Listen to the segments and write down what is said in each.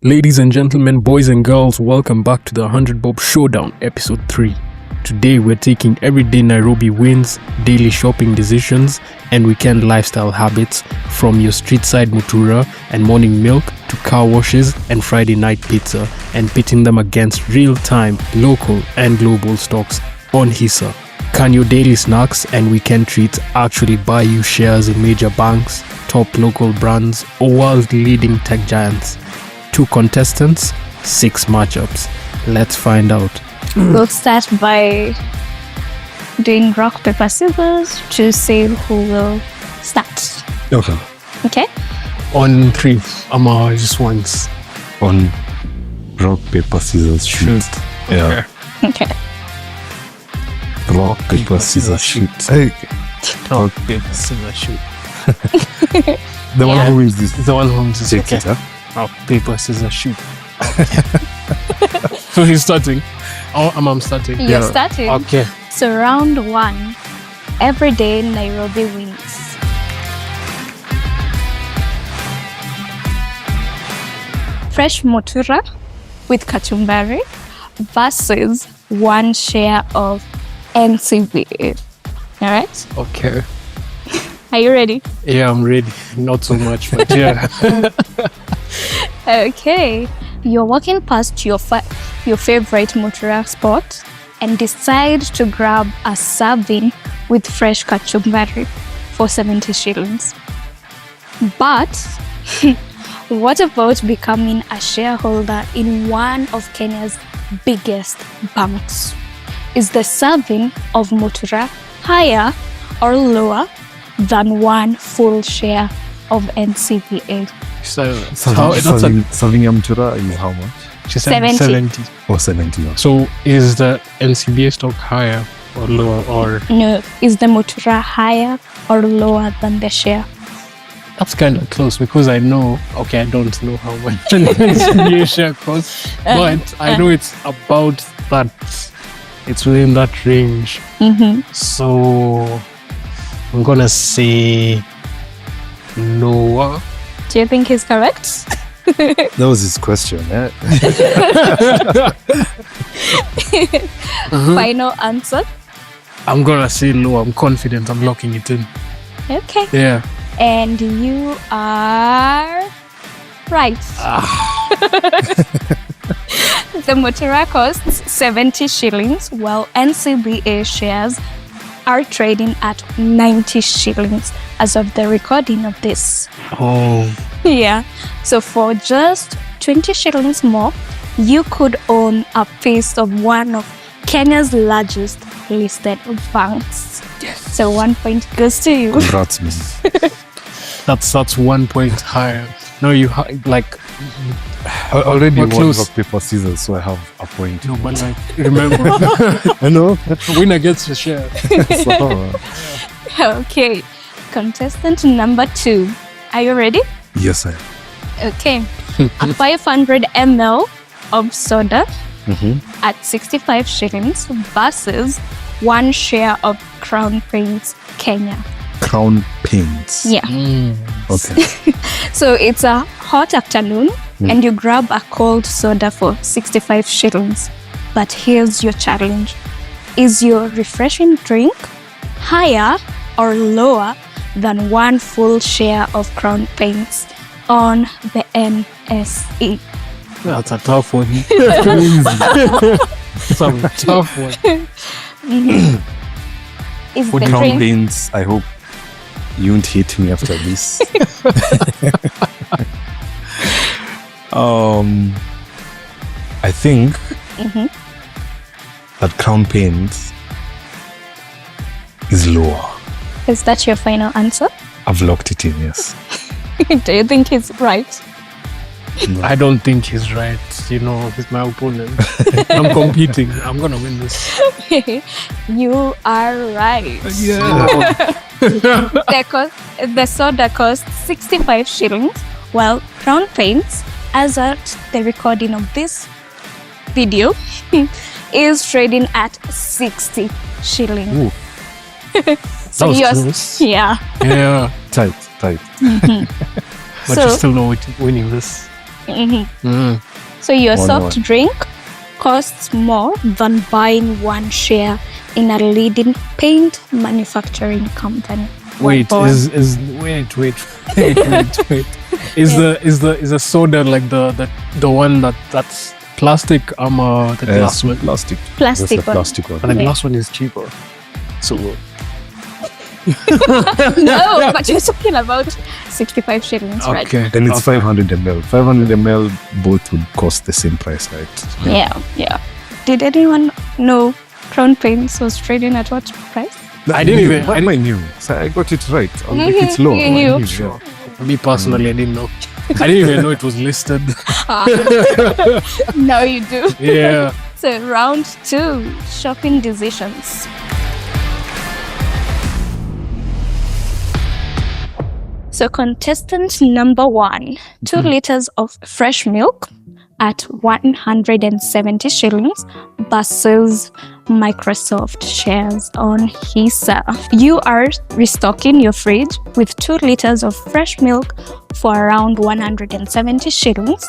Ladies and gentlemen, boys and girls, welcome back to the 100 Bob Showdown, episode 3. Today we're taking everyday Nairobi wins, daily shopping decisions, and weekend lifestyle habits from your street side Mutura and morning milk to car washes and Friday night pizza, and pitting them against real-time, local and global stocks on Hisa. Can your daily snacks and weekend treats actually buy you shares in major banks, top local brands, or world-leading tech giants? 2 contestants, 6 matchups. Let's find out. We'll start by doing rock, paper, scissors to see who will start. Okay. Okay? On 3, just once. On rock, paper, scissors, shoot. Yeah. Okay. Rock, paper, scissors, shoot. Hey. Rock, paper, scissors, shoot. The one who wins this. The one who wins this. Take it, huh? Rock, paper, scissors, shoot. So he's starting. Oh, I'm starting. You're starting. Okay. So round 1, everyday Nairobi wins. Fresh Mutura with kachumbari versus 1 share of NCBA. All right? Okay. Are you ready? Yeah, I'm ready. Not so much, but yeah. Okay. You're walking past your favorite Mutura spot and decide to grab a serving with fresh kachumbari for 70 shillings. But what about becoming a shareholder in one of Kenya's biggest banks? Is the serving of Mutura higher or lower than 1 full share of NCBA? Serving Mutura is how much? She said 70. Or 70. Yeah. So is the NCBA stock higher or lower, or? No, is the Mutura higher or lower than the share? That's kind of close because I know, I don't know how much an NCBA share costs, but I know it's about that. It's within that range. Mm-hmm. So I'm gonna say lower. Do you think he's correct? That was his question, eh? Final answer? I'm gonna say lower. I'm confident. I'm locking it in. Okay. Yeah. And you are right. The Mutura costs 70 shillings, while NCBA shares are trading at 90 shillings as of the recording of this. Oh. Yeah. So for just 20 shillings more, you could own a piece of one of Kenya's largest listed banks. Yes. So 1 point goes to you. Congrats, man. That's 1 point higher. No, you like. I already We're won close. rock, paper, scissors, so I have a point. No, but like, remember, I know. winner gets the share. So, Okay. Contestant number 2. Are you ready? yes, I am. Okay. A 500 ml of soda at 65 shillings versus 1 share of Crown Paints Kenya. Crown Paints. Yeah. Okay. So it's a hot afternoon and you grab a cold soda for 65 shillings. But here's your challenge. Is your refreshing drink higher or lower than 1 full share of Crown Paints on the NSE? That's a tough one. It's a tough one. Is For the Crown drink Paints, I hope you won't hate me after this. I think that Crown Paints is lower. Is that your final answer? I've locked it in, yes. Do you think he's right? I don't think he's right. You know, he's my opponent. I'm competing. I'm gonna win this. You are right. Yeah. The soda costs 65 shillings, while Crown Paints, as at the recording of this video, is trading at 60 shillings. Ooh. So That was yours, close. yeah. Yeah. Tight. But So- you still know winning this. So your One soft one. drink costs more than buying one share in a leading paint manufacturing company. Wait, One is wait. Is the soda like the one that's plastic? The glass one. Plastic. Plastic That's the one. plastic one. And the glass one is cheaper. So No, but you're talking about 65 shillings, right? okay. And it's 500 ml. 500 ml both would cost the same price, right? Yeah. Did anyone know Crown Paints was trading at what price? I didn't even- I knew. So I got it right. I was like, it's low. You knew. Yeah. Me personally, I didn't know. I didn't even know it was listed. Now you do. Yeah. So round 2, shopping decisions. So contestant number 1, 2 liters of fresh milk at 170 shillings versus Microsoft shares on Hisa. You are restocking your fridge with 2 liters of fresh milk for around 170 shillings.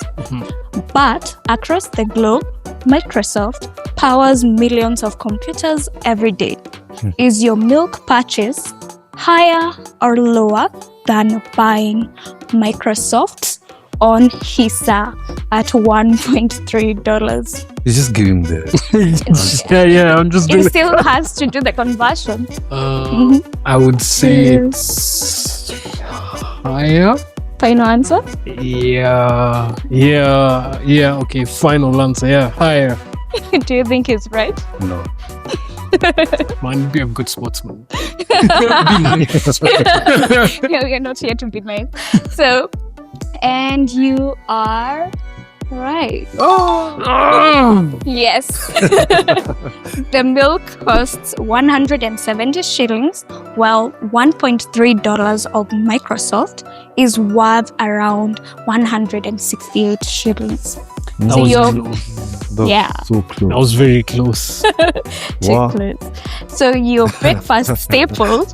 But across the globe, Microsoft powers millions of computers every day. Is your milk purchase higher or lower than buying Microsoft's on Hisa at $1.3? You just give him the. yeah. I'm just It doing. still has to do the conversion. I would say it's higher. Final answer? Yeah. Okay, final answer. Yeah, higher. Do you think he's right? No. Man, be a good sportsman. No, you're not here to be nice. So, and you are right. Yes. The milk costs 170 shillings, while $1.3 of Microsoft is worth around 168 shillings. That So was you're close. That's Yeah. so close. That was very close. Wow. chocolate. So your breakfast staple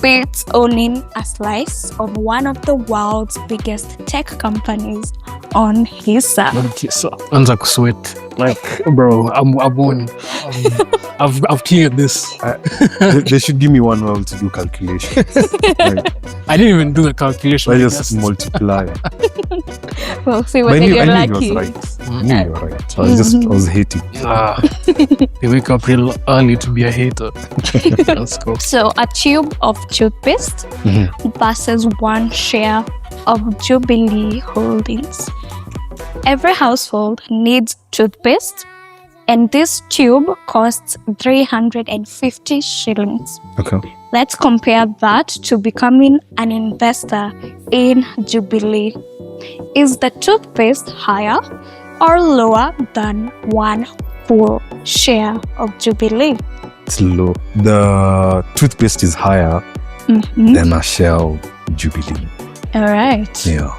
beats owning a slice of one of the world's biggest tech companies on Hisa. Anza kusweat. Like, bro, I'm won. I've cleared this. They should give me 1 hour to do calculations. Right. I didn't even do the calculation. I I just guess. multiply. We'll see But I whether knew you're he lucky. was right. I knew you were right. So I was hating. They wake up real early to be a hater. Let's go. So a tube of toothpaste versus 1 share of Jubilee Holdings. Every household needs toothpaste, and this tube costs 350 shillings. Okay. Let's compare that to becoming an investor in Jubilee. Is the toothpaste higher or lower than 1 full share of Jubilee? It's low. The toothpaste is higher than a share of Jubilee. All right. Yeah.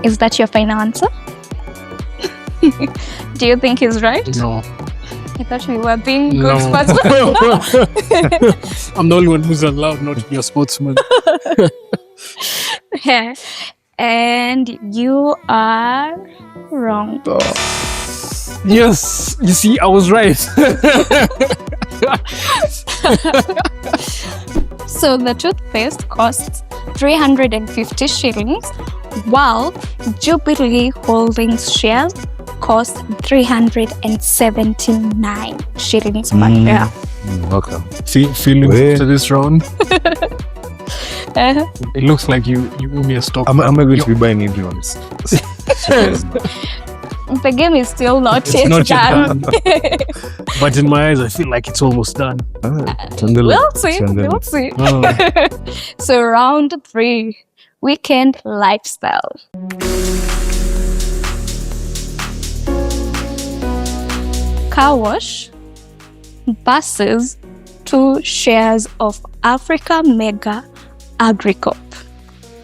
Is that your final answer? Do you think he's right? No. I thought we were being good No. sportsmen. I'm the only one who's allowed not to be a sportsman. Yeah. And you are wrong. Yes. You see, I was right. So the toothpaste costs 350 shillings, while Jubilee Holdings shares cost 379 shillings per share. Okay. Feelings Wait. to this round. It looks like you owe me a stock. Am I going to be buying everyone's? The game is still not It's yet not yet done. But in my eyes, I feel like it's almost done. We'll see. We'll see. Oh. So round 3, weekend lifestyle. Car wash versus 2 shares of Africa Mega Agricorp,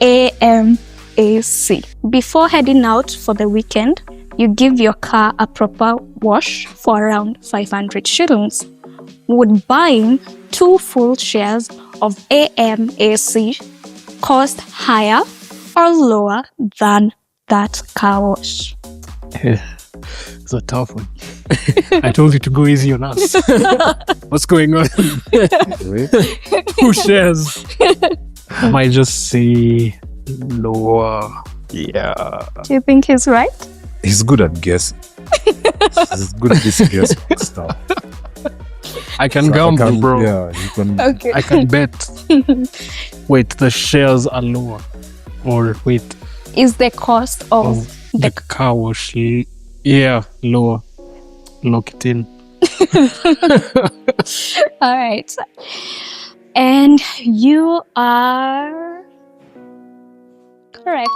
AMAC. Before heading out for the weekend, you give your car a proper wash for around 500 shillings. Would buying 2 full shares of AMAC cost higher or lower than that car wash? It's a tough one. I told you to go easy on us. What's going on? Who shares? I might just say lower. Yeah. Do you think he's right? He's good at guessing. He's good at this guessing stuff. I can gamble, bro. Yeah, you can. Okay. I can bet. Wait, the shares are lower. Or wait, Is the cost of the car wash. Yeah, lower. Lock it in. All right. And you are correct.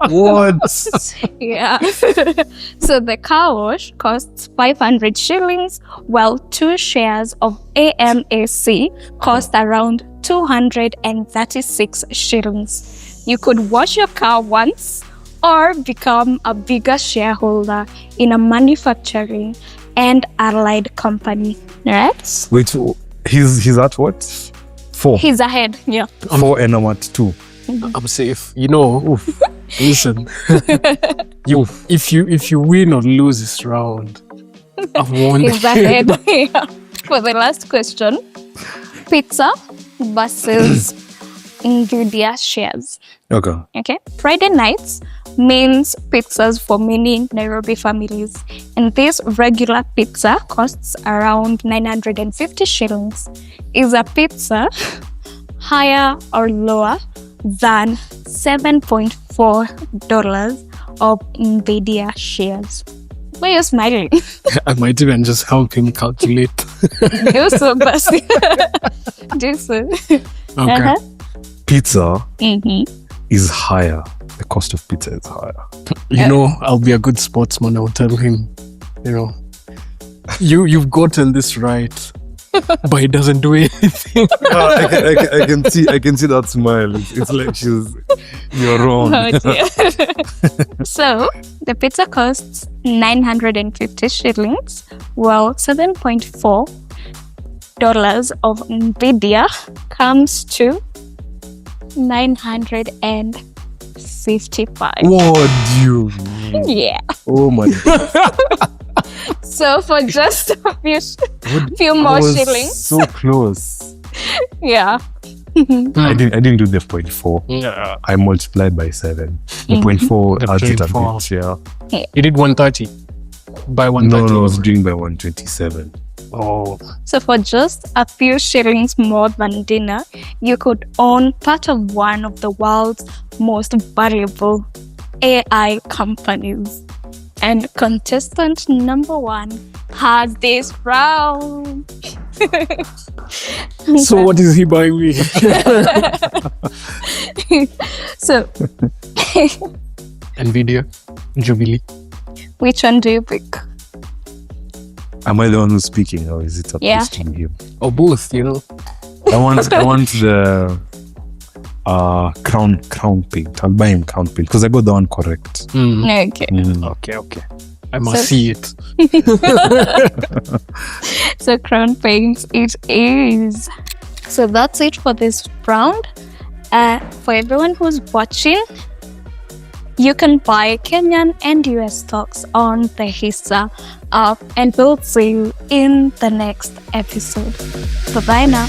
What? Yeah. So the car wash costs 500 shillings, while 2 shares of AMAC cost around 236 shillings. You could wash your car once or become a bigger shareholder in a manufacturing and allied company. Right? Wait, he's at what? 4. He's ahead. Yeah. 4 and I'm at 2. I'm safe. You know, listen. If you win or lose this round, I've won. He's ahead. Yeah. For the last question, pizza versus NVIDIA shares. Okay. Friday nights means pizzas for many Nairobi families, and this regular pizza costs around 950 shillings. Is a pizza higher or lower than $7.4 of NVIDIA shares? Why are you smiling? I might even just help him calculate. Do so, Basti. Do so. Okay. Pizza is higher. The cost of pizza is higher. You know, I'll be a good sportsman. I'll tell him, you know, you've gotten this right, but it doesn't do anything. I can see that smile. It's like you're wrong. Oh, dear. So the pizza costs 950 shillings, while $7.4 of NVIDIA comes to 955. What do you mean? Yeah. Oh my God. So for just a few more shillings. So close. Yeah. I didn't do the 0.4. Yeah. I multiplied by 7. The 0.4 The adds it a 0.4. bit, yeah. You did 130 by 130. No, I was doing by 127. Oh. So for just a few shillings more than dinner, you could own part of one of the world's most valuable AI companies. And contestant number 1 has this round. So what is he buying me? So, NVIDIA, Jubilee. which one do you pick? Am I the one who's speaking, or is it a Yeah. question him? Or both, you know. I want the crown paint. I'll buy him crown paint because I got the one correct. Okay. Okay. I must So- see it. So crown paints it is. So that's it for this round. For everyone who's watching, you can buy Kenyan and US stocks on the Hisa app, and we'll see you in the next episode. Bye-bye now.